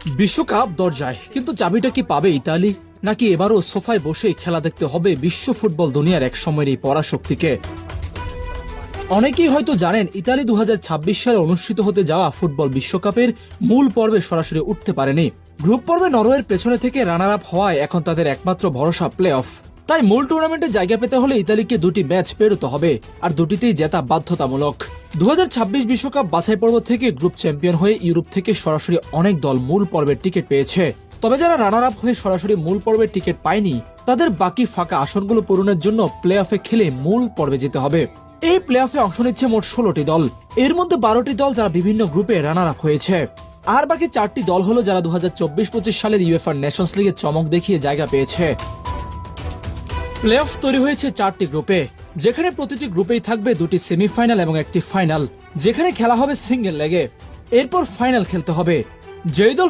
বিশ্বকাপ দরজায়, কিন্তু চাবিটা কি পাবে ইতালি, নাকি এবারও সোফায় বসেই খেলা দেখতে হবে বিশ্ব ফুটবল দুনিয়ার এক সময়ের এই পরাশক্তিকে? অনেকেই হয়তো জানেন, ইতালি 2026 সালে অনুষ্ঠিত হতে যাওয়া ফুটবল বিশ্বকাপের মূল পর্বে সরাসরি উঠতে পারেনি। গ্রুপ পর্বে নরওয়ের পেছনে থেকে রানার আপ হওয়ায় এখন তাদের একমাত্র ভরসা প্লে অফ। তাই মূল টুর্নামেন্টে জায়গা পেতে হলে ইতালিকে দুটি ম্যাচ পেরোতে হবে, আর দুটিতেই জেতা বাধ্যতামূলক। 2026 বিশ্বকাপ বাছাই পর্ব থেকে গ্রুপ চ্যাম্পিয়ন হয়ে ইউরোপ থেকে সরাসরি অনেক দল মূল পর্বের টিকিট পেয়েছে। তবে যারা রানার আপ হয়ে সরাসরি মূল পর্বের টিকিট পায়নি, তাদের বাকি ফাঁকা আসনগুলো পূরণের জন্য প্লে অফে খেলে মূল পর্বে যেতে হবে। এই প্লে অফে অংশ নিচ্ছে মোট 16টি দল। এর মধ্যে 12টি দল যারা বিভিন্ন গ্রুপে রানার আপ হয়েছে, আর বাকি 4টি দল হলো যারা 2024-25 সালের ইউএফএ নেশনস লিগে চমক দেখিয়ে জায়গা পেয়েছে। প্লে অফ তৈরি হয়েছে 4টি গ্রুপে, যেখানে প্রতিটি গ্রুপেই থাকবে 2টি সেমিফাইনাল এবং একটি ফাইনাল, যেখানে খেলা হবে সিঙ্গেল লেগে। এরপর ফাইনাল খেলতে হবে। যেই দল